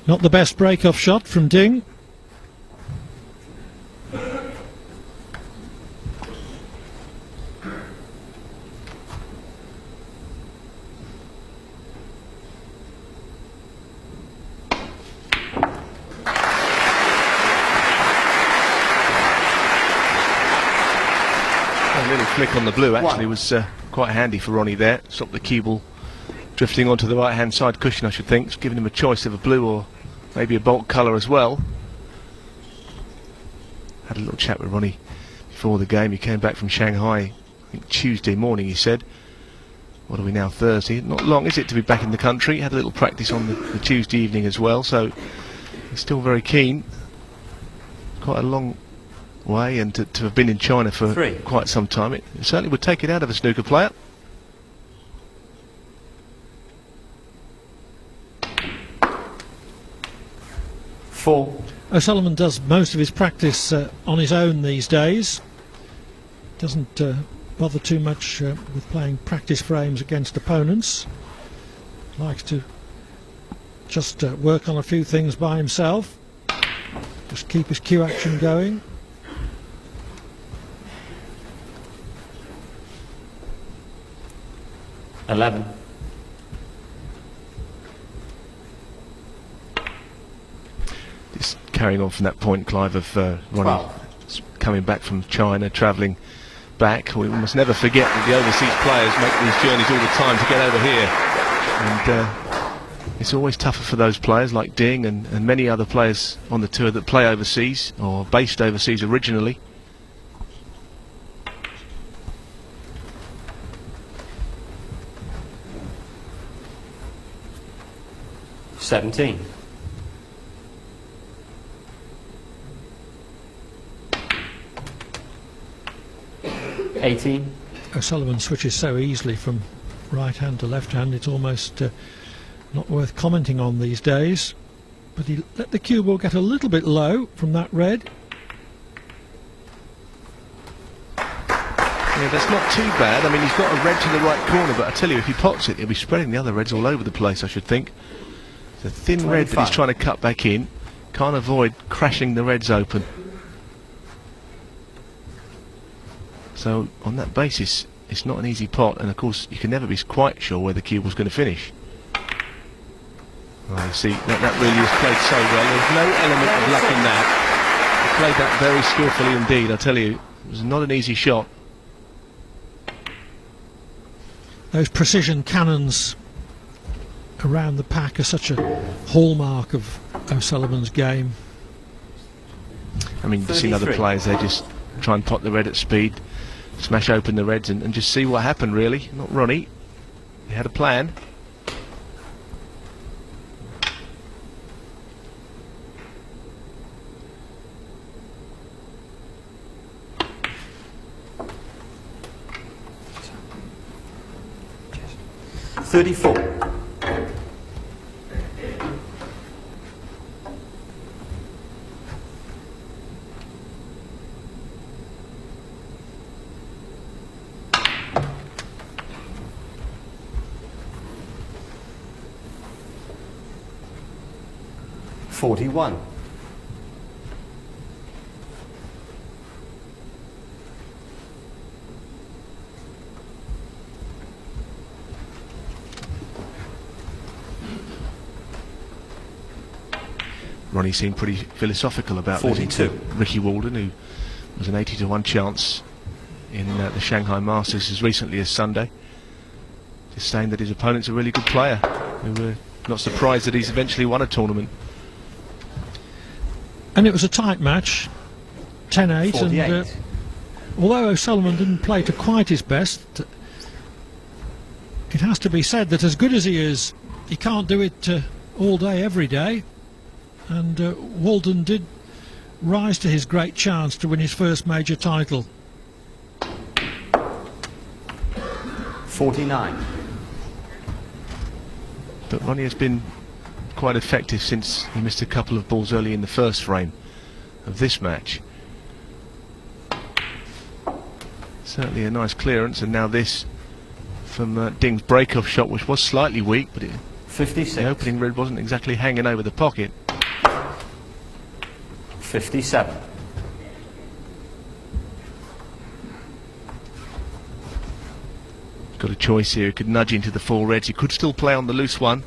Not the best break-off shot from Ding. A little flick on the blue actually was quite handy for Ronnie there. Stopped the cue ball drifting onto the right-hand side cushion, I should think. It's giving him a choice of a blue or maybe a bulk colour as well. Had a little chat with Ronnie before the game. He came back from Shanghai, I think Tuesday morning, he said. What are we now, Thursday? Not long, is it, to be back in the country? Had a little practice on the Tuesday evening as well, so he's still very keen. Quite a long way, and to have been in China for quite some time, it certainly would take it out of a snooker player. O'Sullivan does most of his practice on his own these days. Doesn't bother too much with playing practice frames against opponents. Likes to just work on a few things by himself. Just keep his cue action going. Just carrying on from that point, Clive, of Ronnie coming back from China, travelling back. We must never forget that the overseas players make these journeys all the time to get over here, and it's always tougher for those players like Ding and many other players on the tour that play overseas or based overseas originally. O'Sullivan switches so easily from right hand to left hand, it's almost not worth commenting on these days. But he let the cue ball get a little bit low from that red. Yeah, that's not too bad. I mean, he's got a red to the right corner, but I tell you, if he pots it, he'll be spreading the other reds all over the place, I should think. It's a thin red that he's trying to cut back in. Can't avoid crashing the reds open. So on that basis, it's not an easy pot, and of course you can never be quite sure where the cue ball's going to finish. Well, you see, that really is played so well. There's no element of luck in that. He played that very skillfully indeed, I tell you. It was not an easy shot. Those precision cannons around the pack are such a hallmark of O'Sullivan's game. I mean, you've seen other players, they just try and pot the red at speed, smash open the reds and just see what happened, really. Not Ronnie. He had a plan. Ronnie seemed pretty philosophical about losing to Ricky Walden, who was an 80-to-1 chance in the Shanghai Masters as recently as Sunday. Just saying that his opponent's a really good player. We were not surprised that he's eventually won a tournament. And it was a tight match, 10-8, and although O'Sullivan didn't play to quite his best, it has to be said that as good as he is, he can't do it all day, every day. And Walden did rise to his great chance to win his first major title. 49. But Ronnie has been quite effective since he missed a couple of balls early in the first frame of this match. Certainly a nice clearance, and now this from Ding's break-off shot, which was slightly weak, but it 56. The opening red wasn't exactly hanging over the pocket. 57. Got a choice here. He could nudge into the 4 reds. He could still play on the loose one.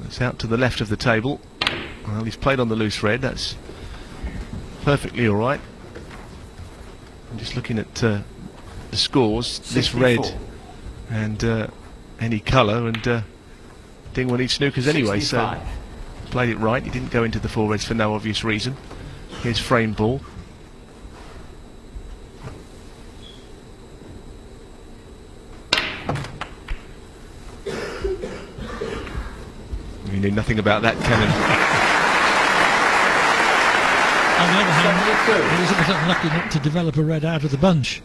That's out to the left of the table. Well, he's played on the loose red. That's perfectly all right. I'm just looking at the scores. 64. This red and any colour, and didn't want to eat snookers anyway. 65. So played it right. He didn't go into the 4 reds for no obvious reason. Here's frame ball. You knew nothing about that cannon. On the other hand, he was a bit unlucky not to develop a red out of the bunch.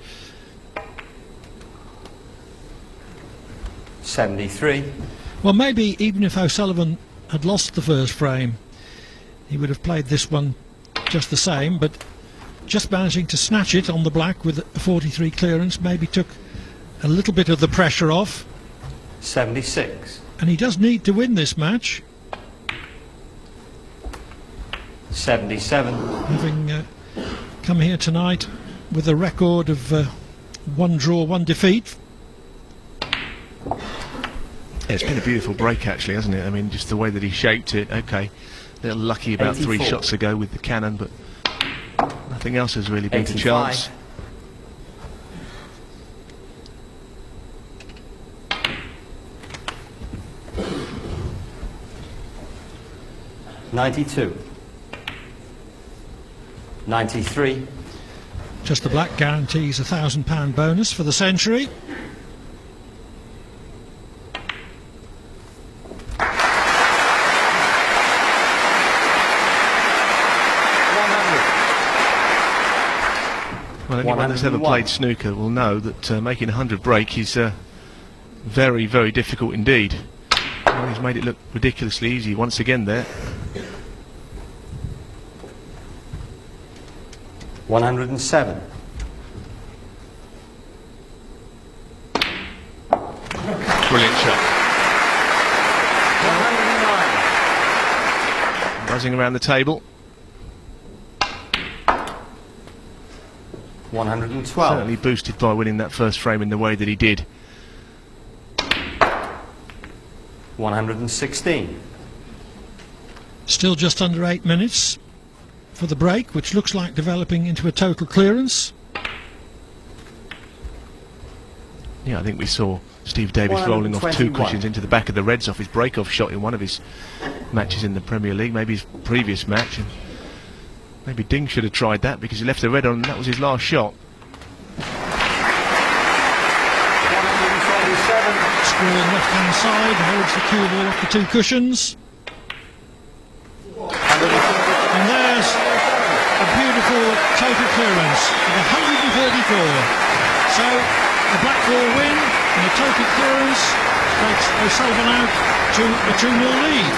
73. Well, maybe even if O'Sullivan had lost the first frame, he would have played this one just the same, but just managing to snatch it on the black with a 43 clearance maybe took a little bit of the pressure off. 76. And he does need to win this match. 77. Having come here tonight with a record of 1 draw, 1 defeat. Yeah, it's been a beautiful break actually, hasn't it? I mean, just the way that he shaped it. Okay, a little lucky about 84. 3 shots ago with the cannon, but nothing else has really been 85. a chance. 92. 93. Just the black guarantees a £1,000 bonus for the century. Well, anyone that's ever played snooker will know that making 100 break is very, very difficult indeed. Well, he's made it look ridiculously easy once again there. 107. Brilliant shot. 109. Buzzing around the table. 112. Certainly boosted by winning that first frame in the way that he did. 116. Still just under 8 minutes for the break, which looks like developing into a total clearance. Yeah, I think we saw Steve Davis rolling off 2 cushions into the back of the reds off his break-off shot in one of his matches in the Premier League, maybe his previous match. And maybe Ding should have tried that because he left the red on and that was his last shot. 147. Screw on the left-hand side, holds the cue ball off the 2 cushions. And there's a beautiful total clearance of 134. So the black ball win and the total clearance takes O'Sullivan out to a 2-0 lead.